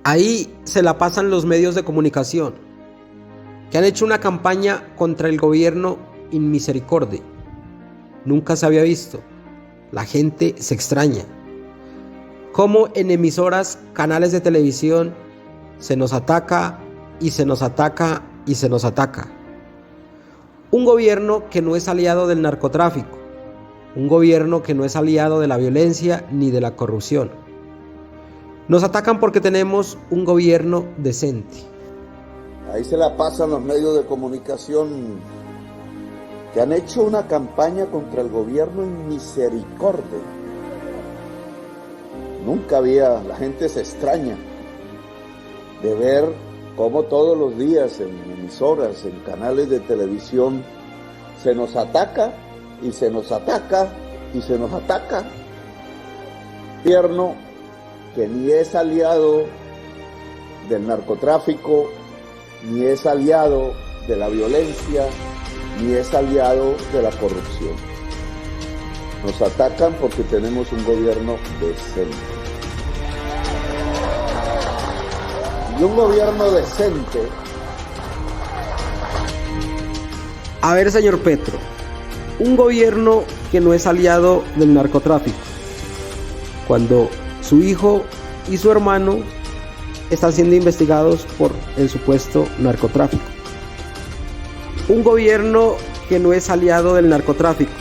Ahí se la pasan los medios de comunicación, que han hecho una campaña contra el gobierno in misericordia. Nunca se había visto. La gente se extraña. Cómo en emisoras, canales de televisión, se nos ataca y se nos ataca y se nos ataca. Un gobierno que no es aliado del narcotráfico. Un gobierno que no es aliado de la violencia ni de la corrupción. Nos atacan porque tenemos un gobierno decente. Ahí se la pasan los medios de comunicación que han hecho una campaña contra el gobierno en misericordia. Nunca había, la gente se extraña de ver cómo todos los días en emisoras, en canales de televisión, se nos ataca y se nos ataca y se nos ataca. Gobierno que ni es aliado del narcotráfico, ni es aliado de la violencia, ni es aliado de la corrupción. Nos atacan porque tenemos un gobierno decente. Y un gobierno decente. A ver, señor Petro, un gobierno que no es aliado del narcotráfico, cuando su hijo y su hermano están siendo investigados por el supuesto narcotráfico. Un gobierno que no es aliado del narcotráfico,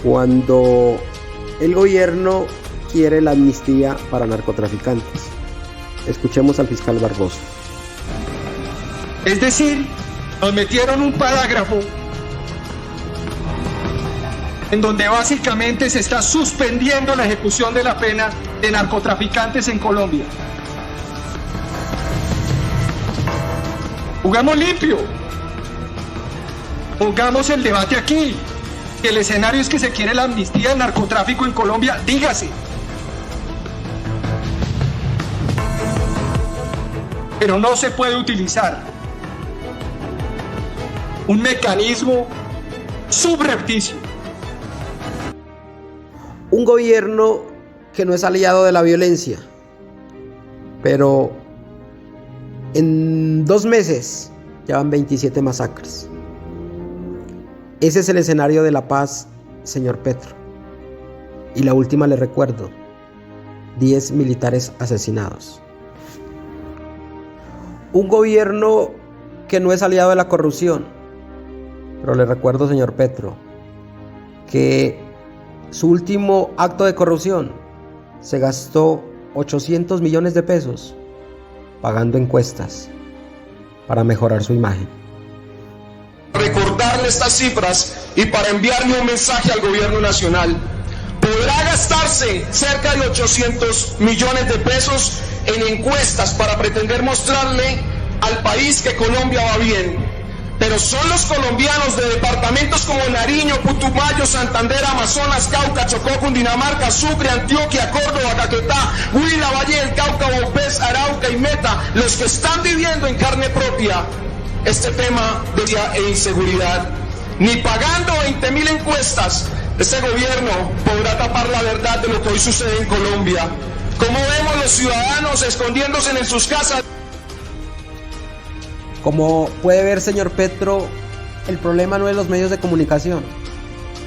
cuando el gobierno quiere la amnistía para narcotraficantes. Escuchemos al fiscal Barbosa. Es decir, nos metieron un parágrafo en donde básicamente se está suspendiendo la ejecución de la pena de narcotraficantes en Colombia. Jugamos limpio. Pongamos el debate aquí. Que el escenario es que se quiere la amnistía del narcotráfico en Colombia, dígase. Pero no se puede utilizar un mecanismo subrepticio. Un gobierno que no es aliado de la violencia, pero en 2 meses ya van 27 masacres. Ese es el escenario de la paz, señor Petro. Y la última le recuerdo, 10 militares asesinados. Un gobierno que no es aliado de la corrupción. Pero le recuerdo, señor Petro, que su último acto de corrupción se gastó 800 millones de pesos pagando encuestas para mejorar su imagen. Recordarle estas cifras y para enviarle un mensaje al gobierno nacional. Podrá gastarse cerca de 800 millones de pesos en encuestas para pretender mostrarle al país que Colombia va bien. Pero son los colombianos de departamentos como Nariño, Putumayo, Santander, Amazonas, Cauca, Chocó, Cundinamarca, Sucre, Antioquia, Córdoba, Caquetá, Huila, Valle del Cauca, Bopés, Arauca y Meta los que están viviendo en carne propia este tema de violencia e inseguridad. Ni pagando 20.000 encuestas, este gobierno podrá tapar la verdad de lo que hoy sucede en Colombia. Como vemos los ciudadanos escondiéndose en sus casas. Como puede ver, señor Petro, el problema no es los medios de comunicación.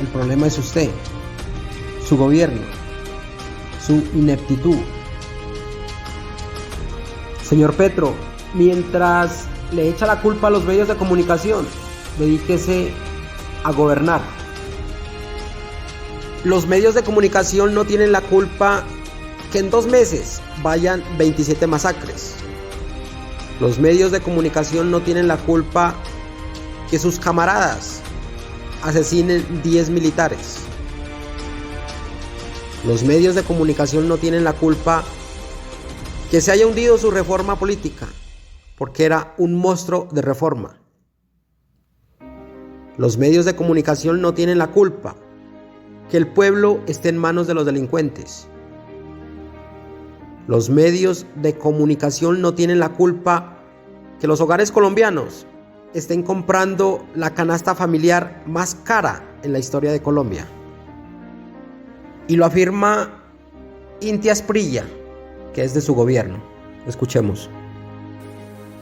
El problema es usted, su gobierno, su ineptitud. Señor Petro, mientras le echa la culpa a los medios de comunicación, dedíquese a gobernar. Los medios de comunicación no tienen la culpa que en 2 meses vayan 27 masacres. Los medios de comunicación no tienen la culpa que sus camaradas asesinen 10 militares. Los medios de comunicación no tienen la culpa que se haya hundido su reforma política, porque era un monstruo de reforma. Los medios de comunicación no tienen la culpa que el pueblo esté en manos de los delincuentes. Los medios de comunicación no tienen la culpa que los hogares colombianos estén comprando la canasta familiar más cara en la historia de Colombia. Y lo afirma Inti Asprilla, que es de su gobierno. Escuchemos.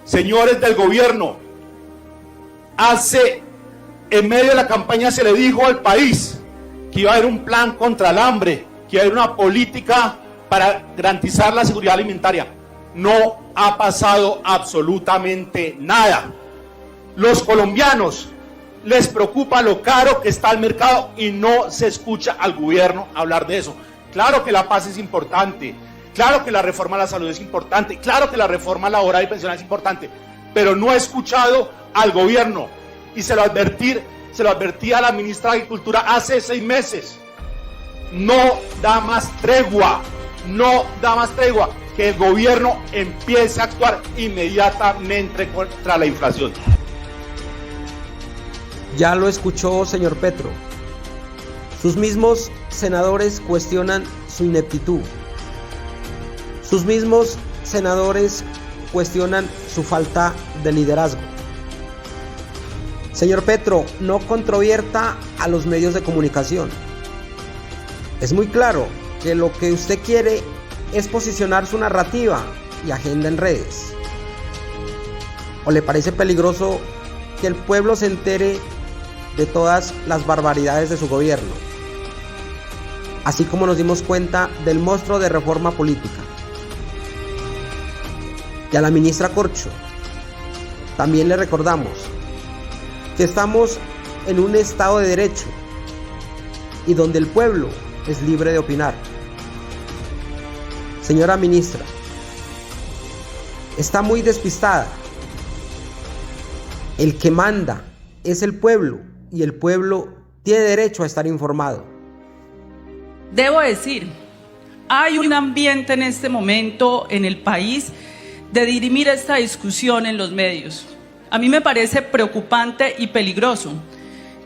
Señores del gobierno, en medio de la campaña se le dijo al país que iba a haber un plan contra el hambre, que iba a haber una política para garantizar la seguridad alimentaria. No ha pasado absolutamente nada. Los colombianos les preocupa lo caro que está el mercado y no se escucha al gobierno hablar de eso. Claro que la paz es importante, claro que la reforma a la salud es importante, claro que la reforma laboral y pensional es importante, pero no he escuchado al gobierno y se lo advertí a la ministra de Agricultura hace 6 meses. No da más tregua, que el gobierno empiece a actuar inmediatamente contra la inflación. Ya lo escuchó, señor Petro. Sus mismos senadores cuestionan su ineptitud. Sus mismos senadores cuestionan su falta de liderazgo. Señor Petro, no controvierta a los medios de comunicación. Es muy claro que lo que usted quiere es posicionar su narrativa y agenda en redes. ¿O le parece peligroso que el pueblo se entere de todas las barbaridades de su gobierno? Así como nos dimos cuenta del monstruo de reforma política. Y a la ministra Corcho también le recordamos que estamos en un Estado de Derecho y donde el pueblo es libre de opinar. Señora ministra, está muy despistada. El que manda es el pueblo y el pueblo tiene derecho a estar informado. Debo decir, hay un ambiente en este momento en el país de dirimir esta discusión en los medios. A mí me parece preocupante y peligroso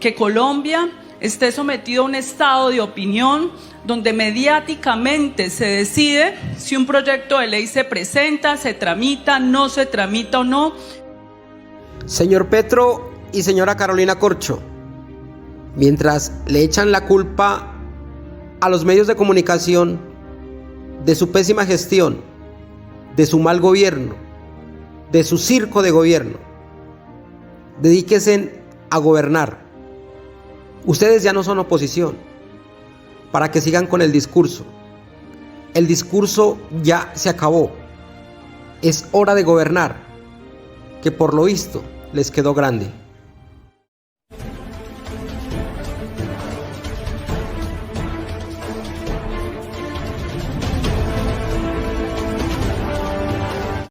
que Colombia esté sometido a un estado de opinión donde mediáticamente se decide si un proyecto de ley se presenta, se tramita, no se tramita o no. Señor Petro y señora Carolina Corcho, mientras le echan la culpa a los medios de comunicación de su pésima gestión, de su mal gobierno, de su circo de gobierno, dedíquense a gobernar. Ustedes ya no son oposición, para que sigan con el discurso. El discurso ya se acabó. Es hora de gobernar, que por lo visto les quedó grande.